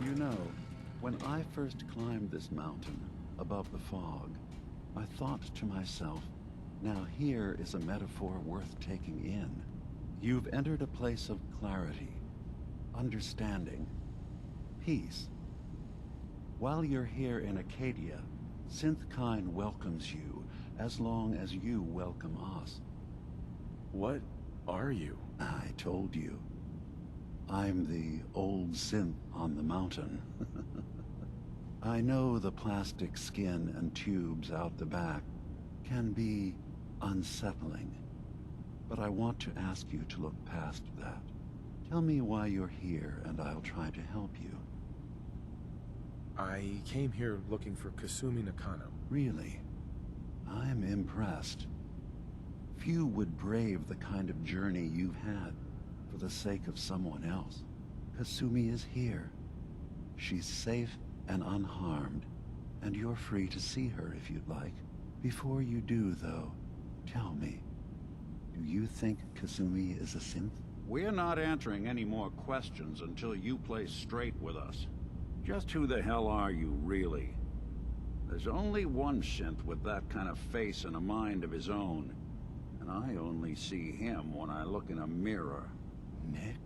You know, when I first climbed this mountain above the fog, I thought to myself, now here is a metaphor worth taking in. You've entered a place of clarity, understanding, peace. While you're here in Acadia, Synthkind welcomes you as long as you welcome us. What are you? I told you. I'm the old synth on the mountain. I know the plastic skin and tubes out the back can be unsettling, but I want to ask you to look past that. Tell me why you're here and I'll try to help you. I came here looking for Kasumi Nakano. Really? I'm impressed. Few would brave the kind of journey you've had for the sake of someone else. Kasumi is here. She's safe and unharmed, and you're free to see her if you'd like. Before you do, though, tell me, do you think Kasumi is a synth? We're not answering any more questions until you play straight with us. Just who the hell are you, really? There's only one synth with that kind of face and a mind of his own, and I only see him when I look in a mirror. Nick?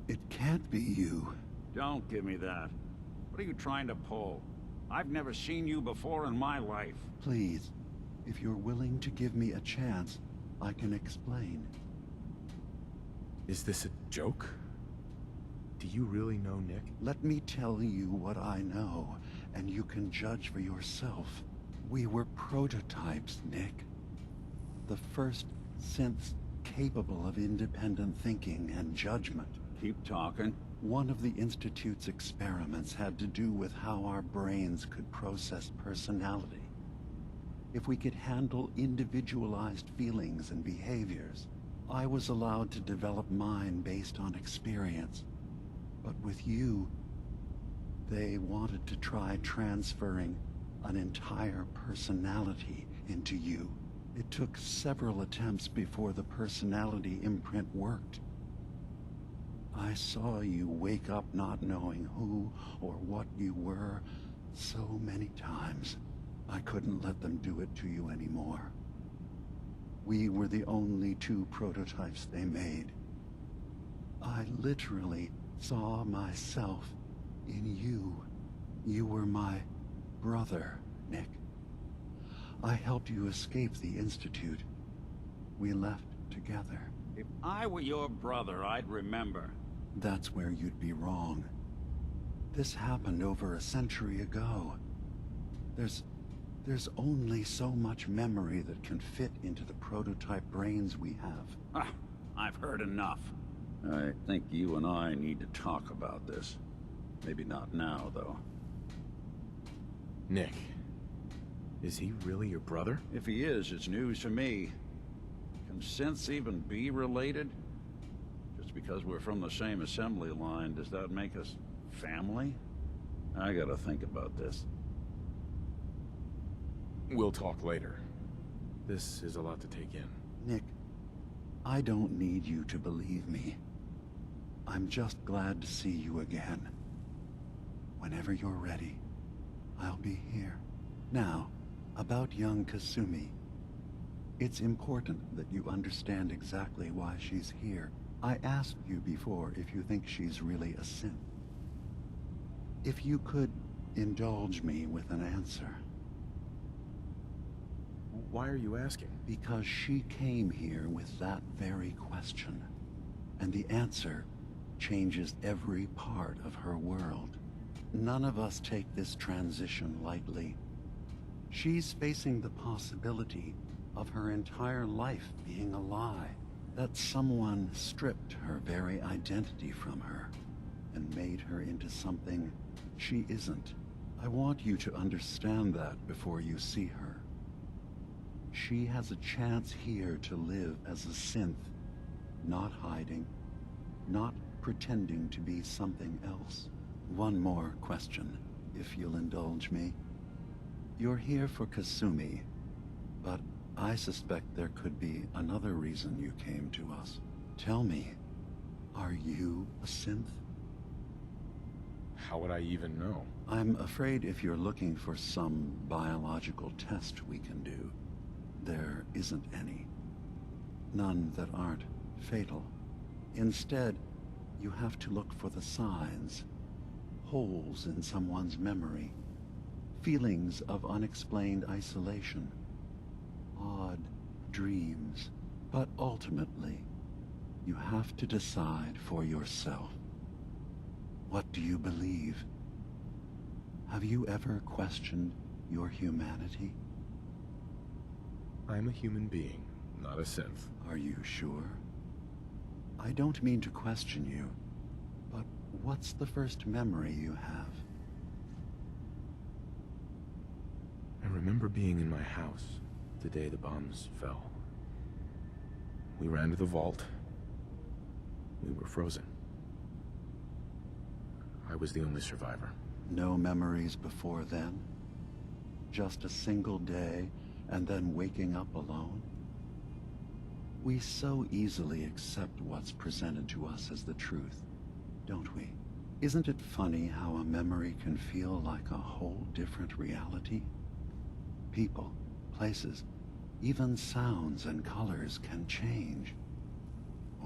It can't be you. Don't give me that. What are you trying to pull? I've never seen you before in my life. Please, if you're willing to give me a chance, I can explain. Is this a joke? Do you really know Nick? Let me tell you what I know, and you can judge for yourself. We were prototypes, Nick. The first synths capable of independent thinking and judgment. Keep talking. One of the Institute's experiments had to do with how our brains could process personality. If we could handle individualized feelings and behaviors, I was allowed to develop mine based on experience. But with you, they wanted to try transferring an entire personality into you. It took several attempts before the personality imprint worked. I saw you wake up not knowing who or what you were so many times. I couldn't let them do it to you anymore. We were the only two prototypes they made. I literally saw myself in you. You were my brother, Nick. I helped you escape the Institute. We left together. If I were your brother, I'd remember. That's where you'd be wrong. This happened over a century ago. There's only so much memory that can fit into the prototype brains we have. Ah, I've heard enough. I think you and I need to talk about this. Maybe not now, though. Nick, is he really your brother? If he is, it's news to me. Can synths even be related? Just because we're from the same assembly line, does that make us family? I gotta think about this. We'll talk later. This is a lot to take in. Nick, I don't need you to believe me. I'm just glad to see you again. Whenever you're ready, I'll be here. Now, about young Kasumi. It's important that you understand exactly why she's here. I asked you before if you think she's really a synth. If you could indulge me with an answer. Why are you asking? Because she came here with that very question. And the answer changes every part of her world. None of us take this transition lightly. She's facing the possibility of her entire life being a lie. That someone stripped her very identity from her and made her into something she isn't. I want you to understand that before you see her. She has a chance here to live as a synth, not hiding, not pretending to be something else. One more question, if you'll indulge me. You're here for Kasumi, but I suspect there could be another reason you came to us. Tell me, are you a synth? How would I even know? I'm afraid if you're looking for some biological test we can do, there isn't any. None that aren't fatal. Instead, you have to look for the signs, holes in someone's memory, feelings of unexplained isolation, odd dreams. But ultimately, you have to decide for yourself. What do you believe? Have you ever questioned your humanity? I'm a human being, not a synth. Are you sure? I don't mean to question you, but what's the first memory you have? I remember being in my house the day the bombs fell. We ran to the vault. We were frozen. I was the only survivor. No memories before then? Just a single day, and then waking up alone? We so easily accept what's presented to us as the truth, don't we? Isn't it funny how a memory can feel like a whole different reality? People, places, even sounds and colors can change.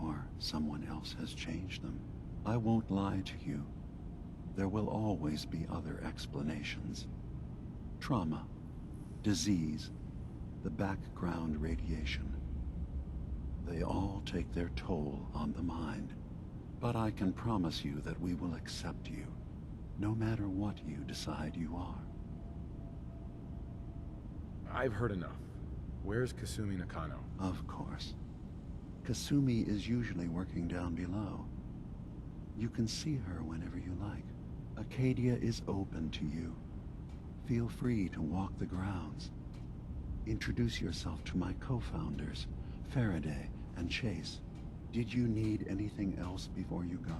Or someone else has changed them. I won't lie to you. There will always be other explanations. Trauma, disease, the background radiation. They all take their toll on the mind. But I can promise you that we will accept you, no matter what you decide you are. I've heard enough. Where's Kasumi Nakano? Of course. Kasumi is usually working down below. You can see her whenever you like. Acadia is open to you. Feel free to walk the grounds. Introduce yourself to my co-founders, Faraday and Chase. Did you need anything else before you go?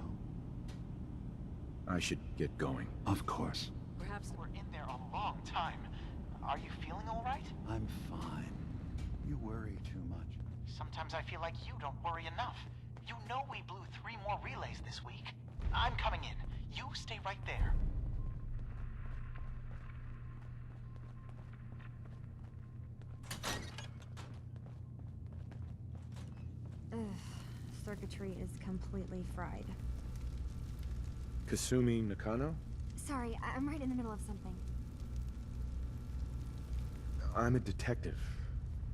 I should get going. Of course. Perhaps we're in there a long time. Are you feeling all right? I'm fine. You worry too much. Sometimes I feel like you don't worry enough. You know we blew 3 more relays this week. I'm coming in. You stay right there. Ugh, circuitry is completely fried. Kasumi Nakano? Sorry, I'm right in the middle of something. I'm a detective.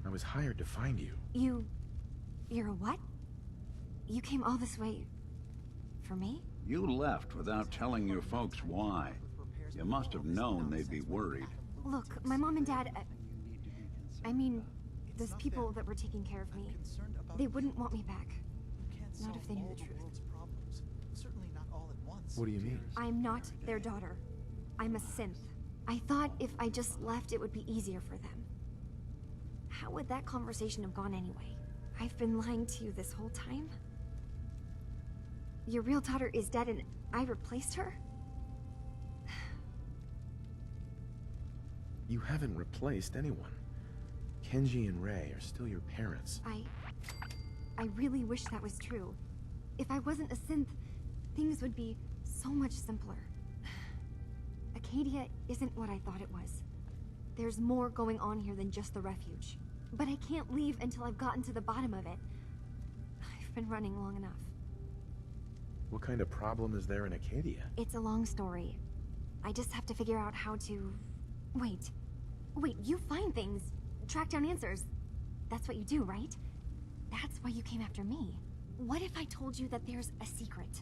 I was hired to find you. You're a what? You came all this way... for me? You left without telling your folks why. You must have known they'd be worried. Look, my mom and dad... I mean, those people that were taking care of me, they wouldn't want me back. Not if they knew the truth. What do you mean? I'm not their daughter. I'm a synth. I thought if I just left, it would be easier for them. How would that conversation have gone anyway? I've been lying to you this whole time? Your real daughter is dead and I replaced her? You haven't replaced anyone. Kenji and Rei are still your parents. I really wish that was true. If I wasn't a synth, things would be so much simpler. Acadia isn't what I thought it was. There's more going on here than just the refuge. But I can't leave until I've gotten to the bottom of it. I've been running long enough. What kind of problem is there in Acadia? It's a long story. I just have to figure out how to... Wait, you find things, track down answers. That's what you do, right? That's why you came after me. What if I told you that there's a secret?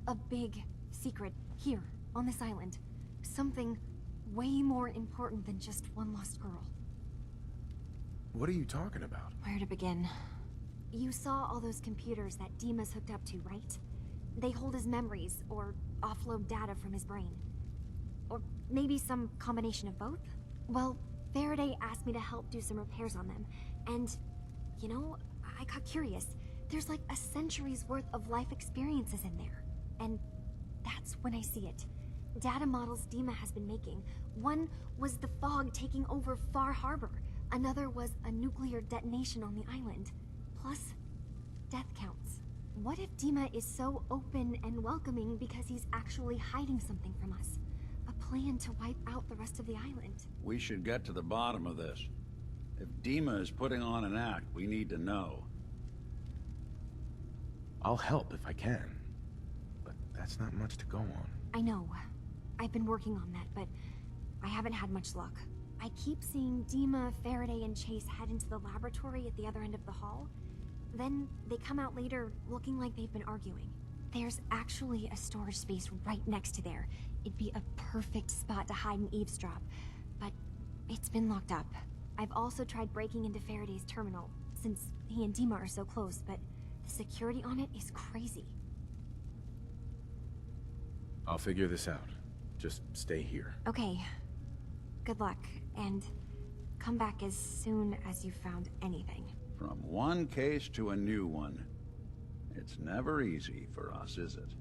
A big secret here, on this island. Something way more important than just one lost girl. What are you talking about? Where to begin? You saw all those computers that DiMA's hooked up to, right? They hold his memories, or offload data from his brain. Or maybe some combination of both? Well, Faraday asked me to help do some repairs on them, and, you know, I got curious. There's like a century's worth of life experiences in there. And that's when I see it. Data models DiMA has been making. One was the fog taking over Far Harbor. Another was a nuclear detonation on the island. Plus, death counts. What if DiMA is so open and welcoming because he's actually hiding something from us? A plan to wipe out the rest of the island. We should get to the bottom of this. If DiMA is putting on an act, we need to know. I'll help if I can, but that's not much to go on. I know. I've been working on that, but I haven't had much luck. I keep seeing DiMA, Faraday, and Chase head into the laboratory at the other end of the hall. Then they come out later looking like they've been arguing. There's actually a storage space right next to there. It'd be a perfect spot to hide and eavesdrop, but it's been locked up. I've also tried breaking into Faraday's terminal, since he and DiMA are so close, but the security on it is crazy. I'll figure this out. Just stay here. Okay. Good luck, and come back as soon as you've found anything. From one case to a new one. It's never easy for us, is it?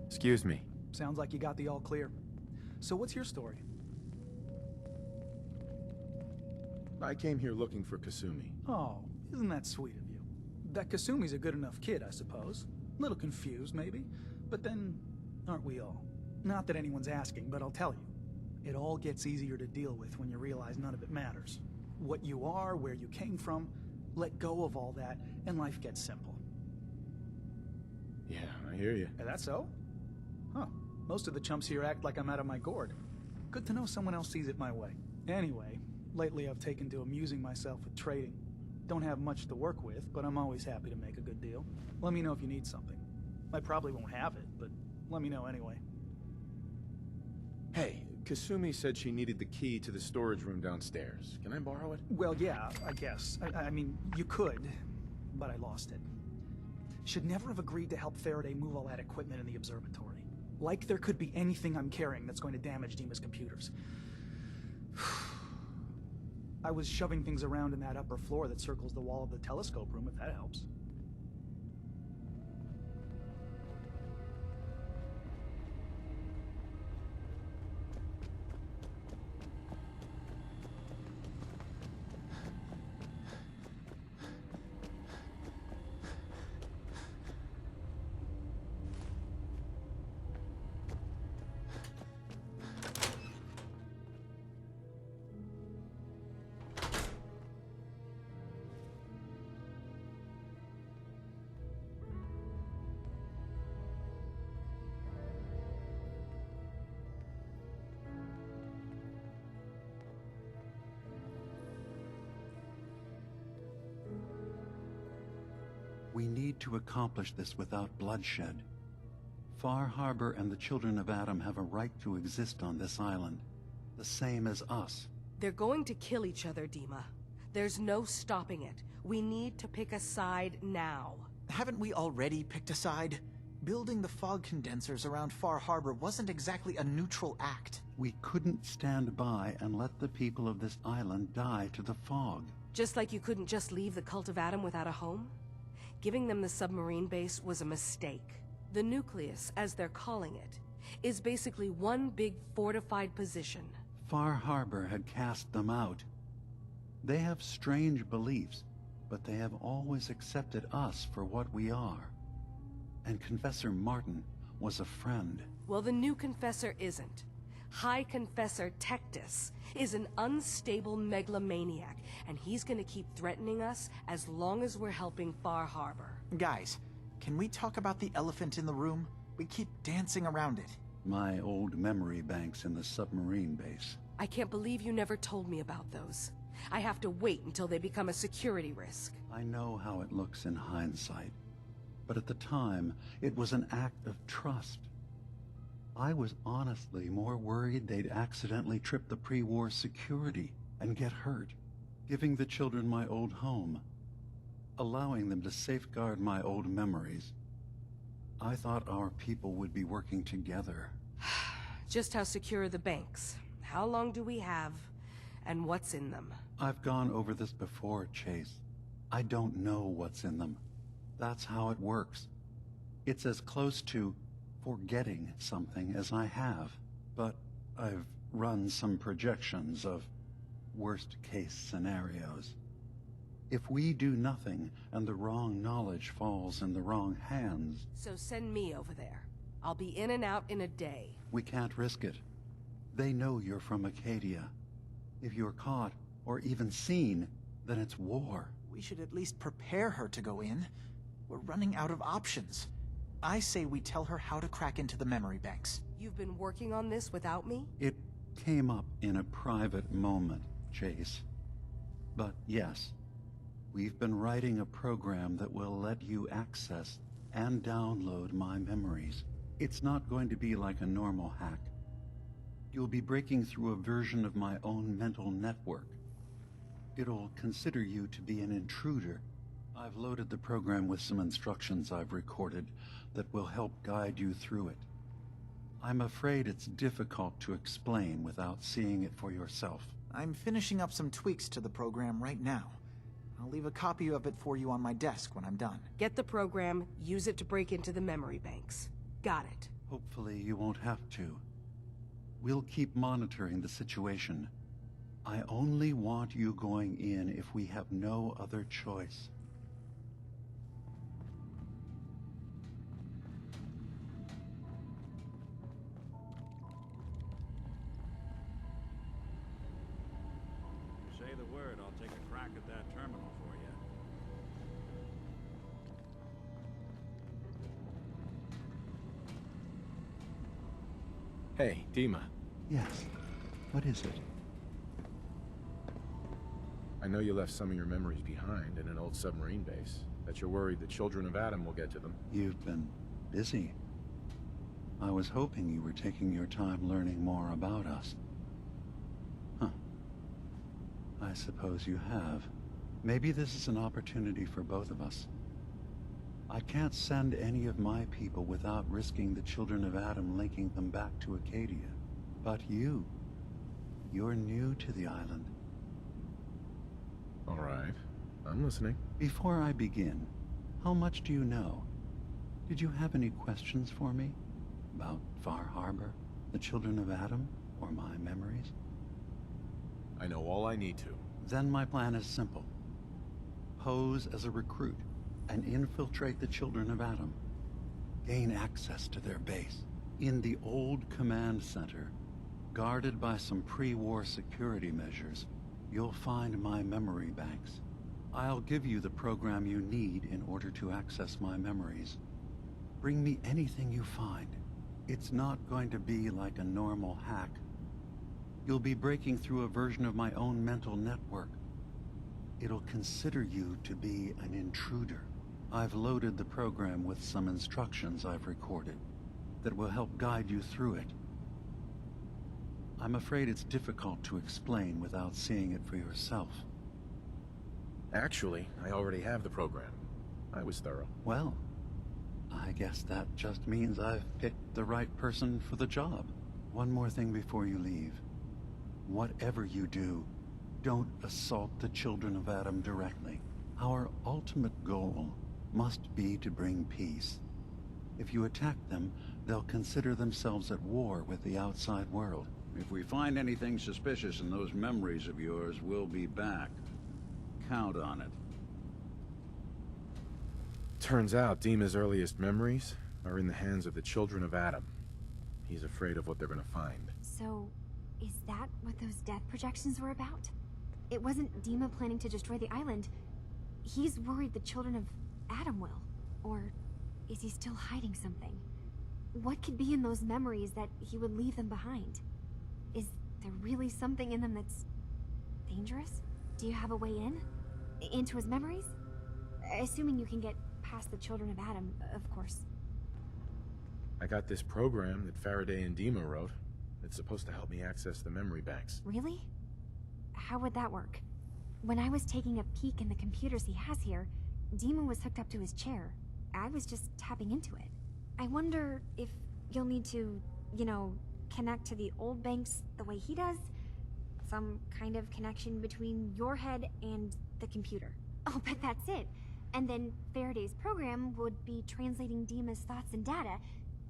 Excuse me. Sounds like you got the all clear. So what's your story? I came here looking for Kasumi. Oh, isn't that sweet of you? That Kasumi's a good enough kid, I suppose. Little confused, maybe. But then, aren't we all? Not that anyone's asking, but I'll tell you. It all gets easier to deal with when you realize none of it matters. What you are, where you came from, let go of all that, and life gets simple. Yeah, I hear you. Is that so? Huh. Most of the chumps here act like I'm out of my gourd. Good to know someone else sees it my way. Anyway, lately I've taken to amusing myself with trading. Don't have much to work with, but I'm always happy to make a good deal. Let me know if you need something. I probably won't have it, but let me know anyway. Hey, Kasumi said she needed the key to the storage room downstairs. Can I borrow it? Well, yeah, I guess. I mean, you could, but I lost it. Should never have agreed to help Faraday move all that equipment in the observatory. Like there could be anything I'm carrying that's going to damage DiMA's computers. I was shoving things around in that upper floor that circles the wall of the telescope room, if that helps. We need to accomplish this without bloodshed. Far Harbor and the children of Adam have a right to exist on this island, the same as us. They're going to kill each other, DiMA. There's no stopping it. We need to pick a side now. Haven't we already picked a side? Building the fog condensers around Far Harbor wasn't exactly a neutral act. We couldn't stand by and let the people of this island die to the fog. Just like you couldn't just leave the Cult of Adam without a home? Giving them the submarine base was a mistake. The nucleus, as they're calling it, is basically one big fortified position. Far Harbor had cast them out. They have strange beliefs, but they have always accepted us for what we are. And Confessor Martin was a friend. Well, the new Confessor isn't. High Confessor Tectus is an unstable megalomaniac, and he's gonna keep threatening us as long as we're helping Far Harbor. Guys, can we talk about the elephant in the room? We keep dancing around it. My old memory banks in the submarine base. I can't believe you never told me about those. I have to wait until they become a security risk. I know how it looks in hindsight, but at the time, it was an act of trust. I was honestly more worried they'd accidentally trip the pre-war security and get hurt. Giving the children my old home, allowing them to safeguard my old memories. I thought our people would be working together. Just how secure are the banks? How long do we have? And what's in them? I've gone over this before, Chase. I don't know what's in them. That's how it works. It's as close to forgetting something as I have. But I've run some projections of worst-case scenarios. If we do nothing and the wrong knowledge falls in the wrong hands... So send me over there. I'll be in and out in a day. We can't risk it. They know you're from Acadia. If you're caught, or even seen, then it's war. We should at least prepare her to go in. We're running out of options. I say we tell her how to crack into the memory banks. You've been working on this without me? It came up in a private moment, Chase. But yes, we've been writing a program that will let you access and download my memories. It's not going to be like a normal hack. You'll be breaking through a version of my own mental network. It'll consider you to be an intruder. I've loaded the program with some instructions I've recorded that will help guide you through it. I'm afraid it's difficult to explain without seeing it for yourself. I'm finishing up some tweaks to the program right now. I'll leave a copy of it for you on my desk when I'm done. Get the program, use it to break into the memory banks. Got it. Hopefully you won't have to. We'll keep monitoring the situation. I only want you going in if we have no other choice. Say the word, I'll take a crack at that terminal for you. Hey, DiMA. Yes. What is it? I know you left some of your memories behind in an old submarine base. That you're worried the children of Adam will get to them. You've been busy. I was hoping you were taking your time learning more about us. Huh. I suppose you have. Maybe this is an opportunity for both of us. I can't send any of my people without risking the children of Adam linking them back to Acadia. But you're new to the island. All right. I'm listening. Before I begin, how much do you know? Did you have any questions for me? About Far Harbor, the children of Adam, or my memories? I know all I need to. Then my plan is simple. Pose as a recruit and infiltrate the children of Adam. Gain access to their base. In the old command center, guarded by some pre-war security measures, you'll find my memory banks. I'll give you the program you need in order to access my memories. Bring me anything you find. It's not going to be like a normal hack. You'll be breaking through a version of my own mental network. It'll consider you to be an intruder. I've loaded the program with some instructions I've recorded that will help guide you through it. I'm afraid it's difficult to explain without seeing it for yourself. Actually, I already have the program. I was thorough. Well, I guess that just means I've picked the right person for the job. One more thing before you leave. Whatever you do, don't assault the children of Adam directly. Our ultimate goal must be to bring peace. If you attack them, they'll consider themselves at war with the outside world. If we find anything suspicious in those memories of yours, we'll be back. Count on it. Turns out DiMA's earliest memories are in the hands of the children of Adam. He's afraid of what they're gonna find. So, is that what those death projections were about? It wasn't DiMA planning to destroy the island. He's worried the children of Adam will. Or is he still hiding something? What could be in those memories that he would leave them behind? Is there really something in them that's dangerous? Do you have a way in? Into his memories? Assuming you can get past the children of Adam, of course. I got this program that Faraday and DiMA wrote. It's supposed to help me access the memory banks. Really? How would that work? When I was taking a peek in the computers he has here, DiMA was hooked up to his chair. I was just tapping into it. I wonder if you'll need to, connect to the old banks the way he does. Some kind of connection between your head and the computer. Oh, but that's it. And then Faraday's program would be translating DiMA's thoughts and data,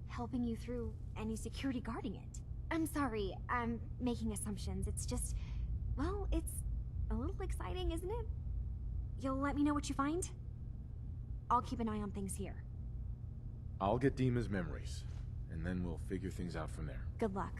helping you through any security guarding it. I'm sorry, I'm making assumptions. It's just, well, it's a little exciting, isn't it? You'll let me know what you find? I'll keep an eye on things here. I'll get DiMA's memories, and then we'll figure things out from there. Good luck.